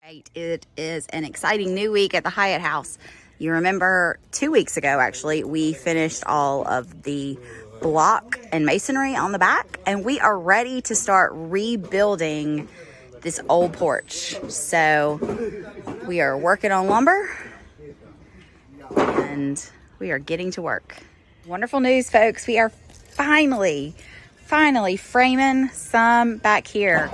Right, it is an exciting new week at the Hyatt House. You remember 2 weeks ago, actually, we finished all of the block and masonry on the back, and we are ready to start rebuilding this old porch. So we are working on lumber and we are getting to work. Wonderful news, folks. We are finally framing some back here.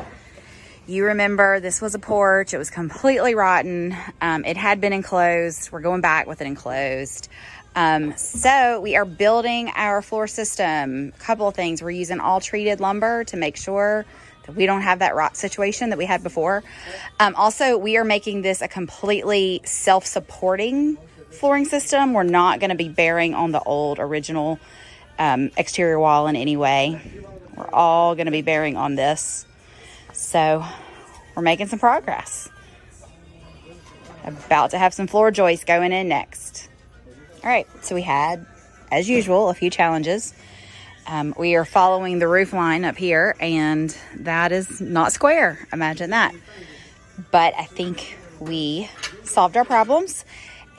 You remember this was a porch. It was completely rotten. It had been enclosed. We're going back with it enclosed. So we are building our floor system. A couple of things. We're using all treated lumber to make sure that we don't have that rot situation that we had before. Also, we are making this a completely self-supporting flooring system. We're not going to be bearing on the old original exterior wall in any way. We're all going to be bearing on this. So we're making some progress. About to have some floor joists going in next. All right, so we had, as usual, a few challenges. We are following the roof line up here, and that is not square. Imagine that. But I think we solved our problems.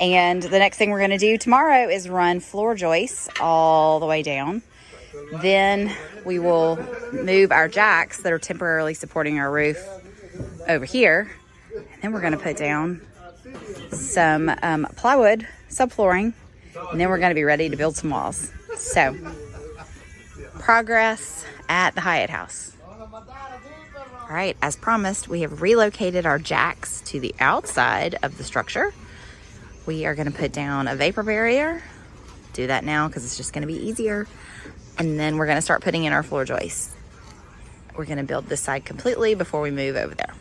And the next thing we're going to do tomorrow is run floor joists all the way down. Then we will move our jacks that are temporarily supporting our roof over here. And then we're going to put down some plywood subflooring. And then we're going to be ready to build some walls. So, progress at the Hyatt House. All right, as promised, we have relocated our jacks to the outside of the structure. We are going to put down a vapor barrier. Do that now because it's just going to be easier. And then we're going to start putting in our floor joists. We're going to build this side completely before we move over there.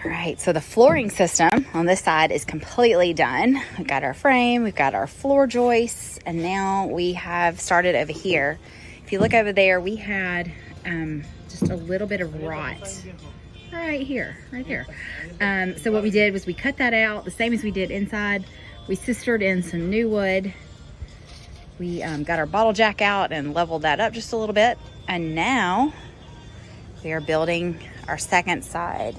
All right, so the flooring system on this side is completely done. We've got our frame, we've got our floor joists, and now we have started over here. If you look over there, we had just a little bit of rot right here. So what we did was we cut that out, the same as we did inside. We sistered in some new wood. We got our bottle jack out and leveled that up just a little bit. And now we are building our second side.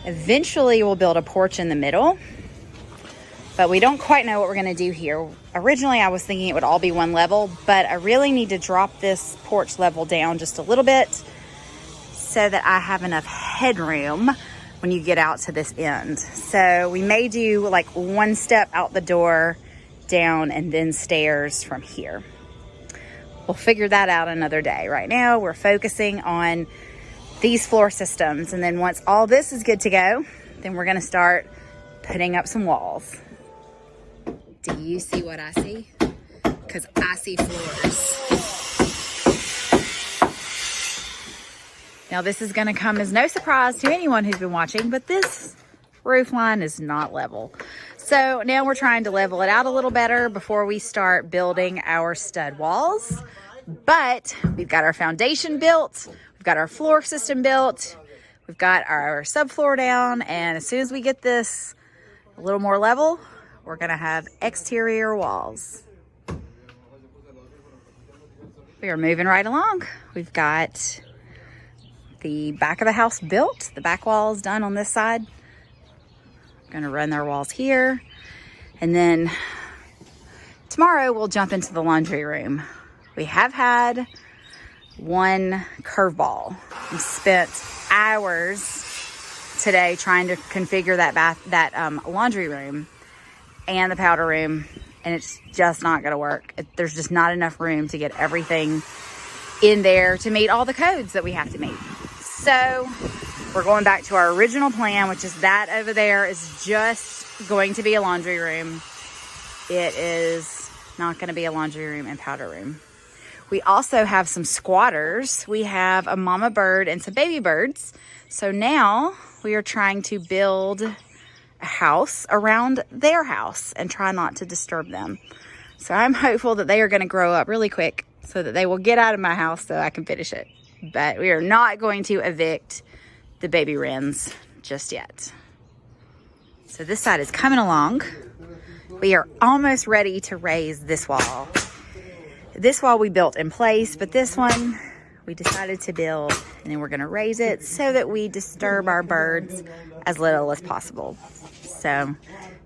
Eventually we'll build a porch in the middle, but we don't quite know what we're gonna do here. Originally I was thinking it would all be one level, but I really need to drop this porch level down just a little bit so that I have enough headroom when you get out to this end. So we may do like one step out the door down and then stairs from here. We'll figure that out another day. Right now we're focusing on these floor systems, and then once all this is good to go, then we're going to start putting up some walls. Do you see what I see? Because I see floors. Now this is going to come as no surprise to anyone who's been watching, but this roof line is not level. So now we're trying to level it out a little better before we start building our stud walls. But we've got our foundation built, we've got our floor system built, we've got our subfloor down, and as soon as we get this a little more level, we're gonna have exterior walls. We are moving right along. We've got the back of the house built, the back wall is done on this side. Gonna run their walls here, and then tomorrow we'll jump into the laundry room. We have had one curveball. We spent hours today trying to configure that laundry room and the powder room, and it's just not gonna work. There's just not enough room to get everything in there to meet all the codes that we have to meet. So we're going back to our original plan, which is that over there is just going to be a laundry room. It is not going to be a laundry room and powder room. We also have some squatters. We have a mama bird and some baby birds. So now we are trying to build a house around their house and try not to disturb them. So I'm hopeful that they are going to grow up really quick so that they will get out of my house so I can finish it. But we are not going to evict the baby wrens just yet. So this side is coming along. We are almost ready to raise this wall. This wall we built in place, but this one we decided to build, and then we're gonna raise it so that we disturb our birds as little as possible. So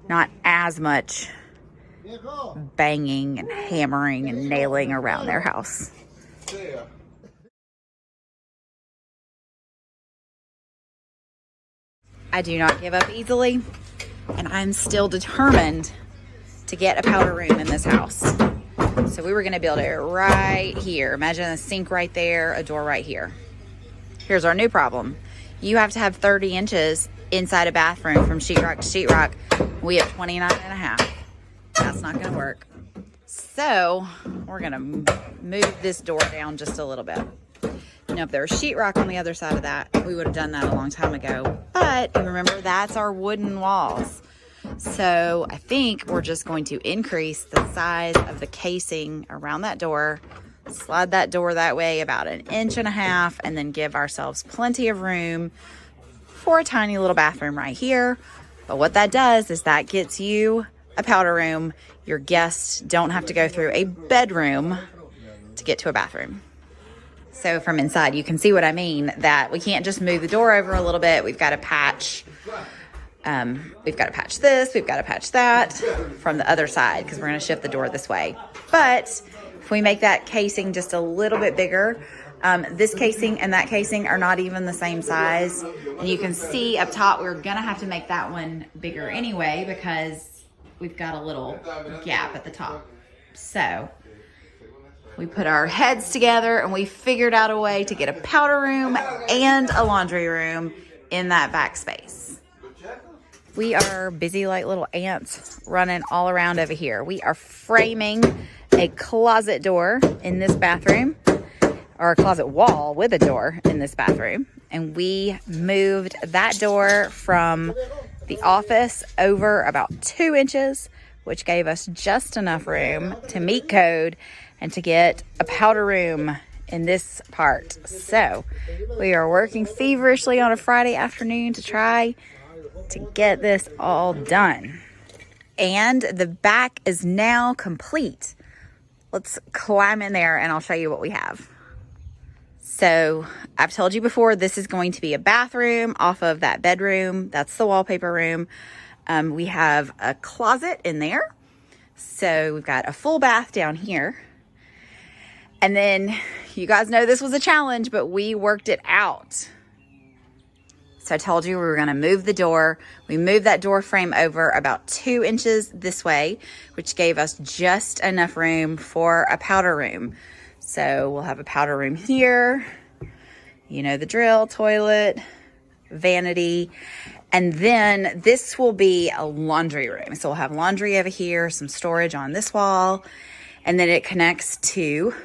not as much banging and hammering and nailing around their house. I do not give up easily, and I'm still determined to get a powder room in this house. So we were gonna build it right here. Imagine a sink right there, a door right here. Here's our new problem. You have to have 30 inches inside a bathroom from sheetrock to sheetrock. We have 29 and a half. That's not gonna work. So we're gonna move this door down just a little bit. Now, if there was sheetrock on the other side of that, we would have done that a long time ago. But remember, that's our wooden walls. So I think we're just going to increase the size of the casing around that door, slide that door that way about 1.5 inches, and then give ourselves plenty of room for a tiny little bathroom right here. But what that does is that gets you a powder room. Your guests don't have to go through a bedroom to get to a bathroom. So from inside, you can see what I mean, that we can't just move the door over a little bit. We've got to patch. We've got to patch this. We've got to patch that from the other side because we're going to shift the door this way. But if we make that casing just a little bit bigger, this casing and that casing are not even the same size. And you can see up top, we're going to have to make that one bigger anyway because we've got a little gap at the top. So we put our heads together and we figured out a way to get a powder room and a laundry room in that back space. We are busy like little ants running all around over here. We are framing a closet door in this bathroom, or a closet wall with a door in this bathroom. And we moved that door from the office over about 2 inches, which gave us just enough room to meet code and to get a powder room in this part. So we are working feverishly on a Friday afternoon to try to get this all done. And the back is now complete. Let's climb in there and I'll show you what we have. So I've told you before, this is going to be a bathroom off of that bedroom. That's the wallpaper room. We have a closet in there. So we've got a full bath down here. And then you guys know this was a challenge, but we worked it out. So I told you we were going to move the door. We moved that door frame over about 2 inches this way, which gave us just enough room for a powder room. So we'll have a powder room here. You know the drill, toilet, vanity. And then this will be a laundry room. So we'll have laundry over here, some storage on this wall. And then it connects to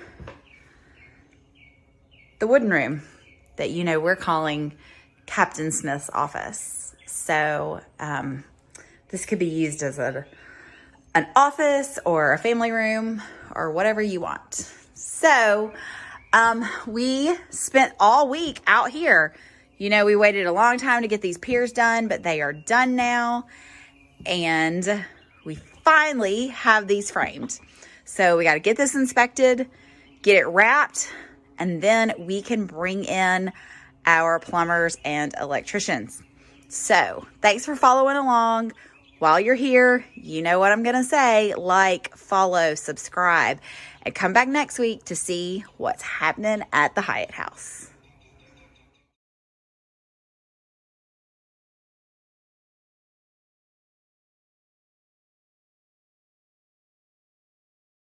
the wooden room that, you know, we're calling Captain Smith's office. So this could be used as an office or a family room or whatever you want. So we spent all week out here. You know, we waited a long time to get these piers done, but they are done now. And we finally have these framed. So we got to get this inspected, get it wrapped, and then we can bring in our plumbers and electricians. So thanks for following along. While you're here, you know what I'm going to say. Like, follow, subscribe, and come back next week to see what's happening at the Hyatt House.